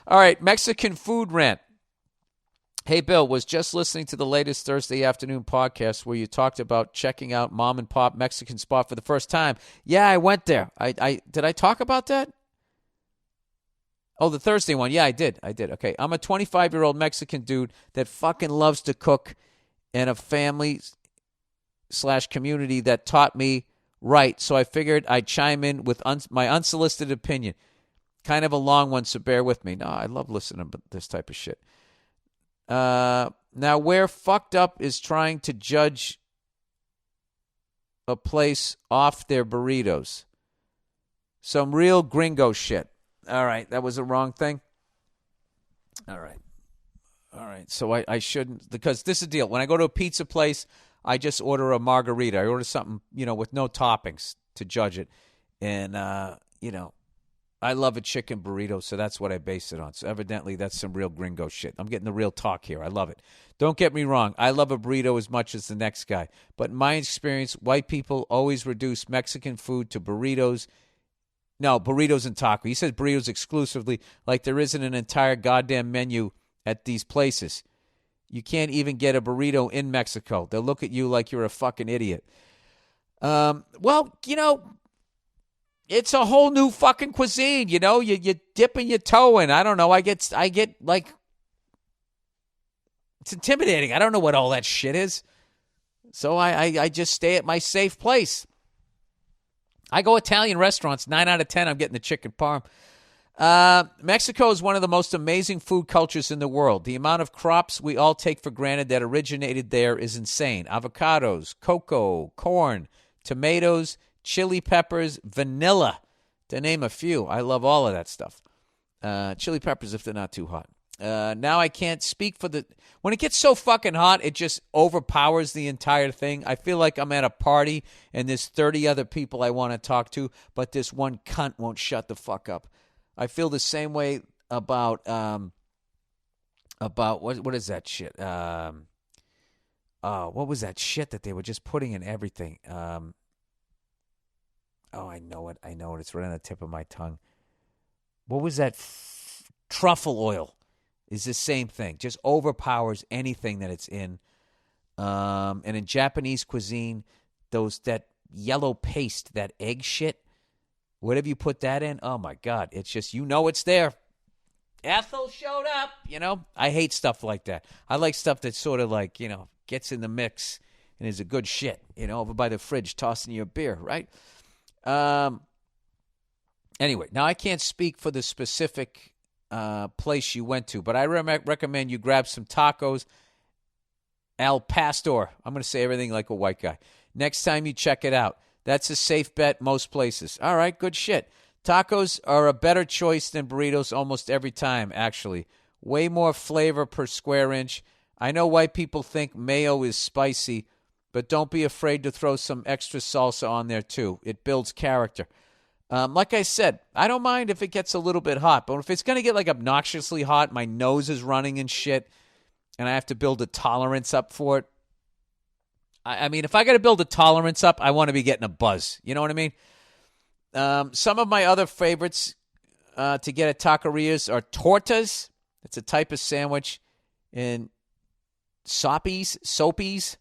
All right, Mexican food rant. Hey, Bill, was just listening to the latest Thursday afternoon podcast where you talked about checking out mom and pop Mexican spot for the first time. Yeah, I went there. I did I talk about that? Oh, the Thursday one. Yeah, I did. Okay. I'm a 25-year-old Mexican dude that fucking loves to cook in a family/community that taught me right. So I figured I'd chime in with my unsolicited opinion. Kind of a long one, so bear with me. No, I love listening to this type of shit. Now, where fucked up is trying to judge a place off their burritos. Some real gringo shit. All right, that was the wrong thing. All right. So I shouldn't, because this is the deal. When I go to a pizza place, I just order a margarita. I order something, with no toppings to judge it. And, I love a chicken burrito, so that's what I base it on. So evidently, that's some real gringo shit. I'm getting the real talk here. I love it. Don't get me wrong. I love a burrito as much as the next guy. But in my experience, white people always reduce Mexican food to burritos. No, burritos and tacos. He says burritos exclusively, like there isn't an entire goddamn menu at these places. You can't even get a burrito in Mexico. They'll look at you like you're a fucking idiot. It's a whole new fucking cuisine, You're dipping your toe in. I don't know. I get like, it's intimidating. I don't know what all that shit is. So I just stay at my safe place. I go Italian restaurants. 9 out of 10, I'm getting the chicken parm. Mexico is one of the most amazing food cultures in the world. The amount of crops we all take for granted that originated there is insane. Avocados, cocoa, corn, tomatoes, chili peppers, vanilla, to name a few. I love all of that stuff. Chili peppers if they're not too hot. Now I can't speak for when it gets so fucking hot, it just overpowers the entire thing. I feel like I'm at a party and there's 30 other people I want to talk to, but this one cunt won't shut the fuck up. I feel the same way about what is that shit? What was that shit that they were just putting in everything? I know it. It's right on the tip of my tongue. What was that? Truffle oil is the same thing. Just overpowers anything that it's in. And in Japanese cuisine, that yellow paste, that egg shit, whatever you put that in, oh my God, it's just, it's there. Ethel showed up, I hate stuff like that. I like stuff that sort of like, gets in the mix and is a good shit, over by the fridge tossing you a beer, right? Anyway, now I can't speak for the specific place you went to, but I recommend you grab some tacos al pastor. I'm going to say everything like a white guy. Next time you check it out. That's a safe bet most places. All right, good shit. Tacos are a better choice than burritos almost every time, actually. Way more flavor per square inch. I know white people think mayo is spicy, but don't be afraid to throw some extra salsa on there, too. It builds character. Like I said, I don't mind if it gets a little bit hot, but if it's going to get like obnoxiously hot, my nose is running and shit, and I have to build a tolerance up for it. I mean, if I got to build a tolerance up, I want to be getting a buzz. You know what I mean? Some of my other favorites to get at taquerias are tortas. It's a type of sandwich. And soapies.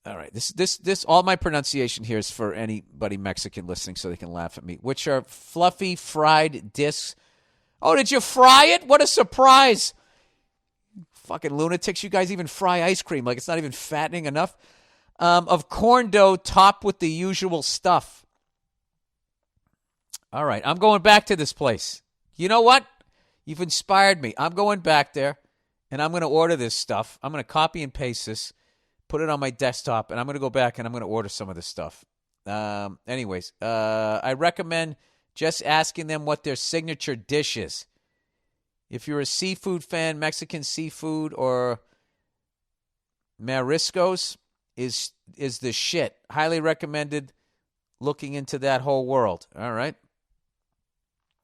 All right, this all my pronunciation here is for anybody Mexican listening so they can laugh at me, which are fluffy fried discs. Oh, did you fry it? What a surprise. Fucking lunatics, you guys even fry ice cream like it's not even fattening enough. Of corn dough topped with the usual stuff. All right, I'm going back to this place. You know what? You've inspired me. I'm going back there, and I'm going to order this stuff. I'm going to copy and paste this, put it on my desktop, and I'm going to go back and I'm going to order some of this stuff. Anyways, I recommend just asking them what their signature dish is. If you're a seafood fan, Mexican seafood or mariscos is the shit. Highly recommended looking into that whole world. All right.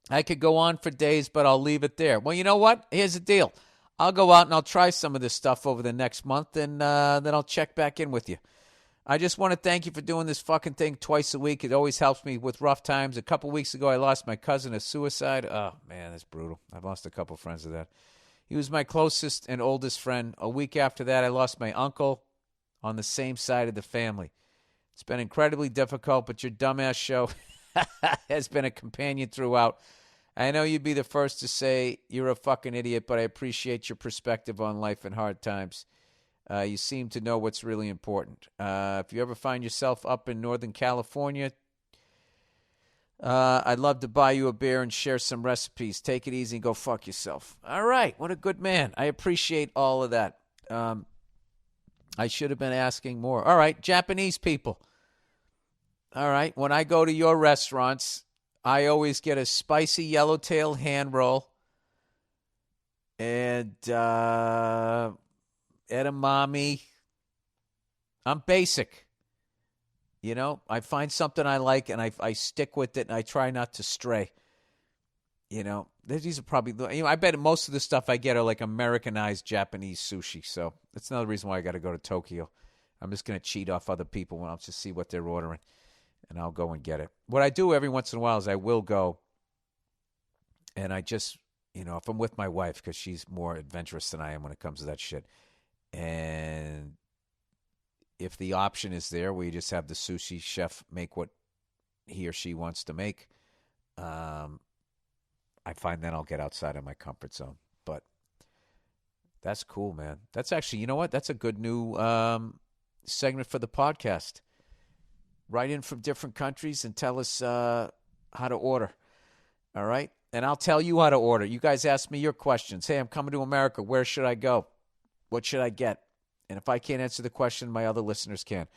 I could go on for days, but I'll leave it there. Well, you know what? Here's the deal. I'll go out and I'll try some of this stuff over the next month, and then I'll check back in with you. I just want to thank you for doing this fucking thing twice a week. It always helps me with rough times. A couple weeks ago, I lost my cousin to suicide. Oh, man, that's brutal. I've lost a couple friends to that. He was my closest and oldest friend. A week after that, I lost my uncle on the same side of the family. It's been incredibly difficult, but your dumbass show has been a companion throughout. I know you'd be the first to say you're a fucking idiot, but I appreciate your perspective on life and hard times. You seem to know what's really important. If you ever find yourself up in Northern California, I'd love to buy you a beer and share some recipes. Take it easy and go fuck yourself. All right. What a good man. I appreciate all of that. I should have been asking more. All right. Japanese people. All right. When I go to your restaurants, I always get a spicy yellowtail hand roll and edamame. I'm basic. You know, I find something I like and I stick with it and I try not to stray. You know, these are probably, I bet most of the stuff I get are like Americanized Japanese sushi. So that's another reason why I got to go to Tokyo. I'm just going to cheat off other people when I'll just see what they're ordering and I'll go and get it. What I do every once in a while is I will go and I just, if I'm with my wife, because she's more adventurous than I am when it comes to that shit. And if the option is there where you just have the sushi chef make what he or she wants to make, I find then I'll get outside of my comfort zone. But that's cool, man. That's actually, you know what? That's a good new segment for the podcast. Write in from different countries and tell us how to order. All right? And I'll tell you how to order. You guys ask me your questions. Hey, I'm coming to America. Where should I go? What should I get? And if I can't answer the question, my other listeners can.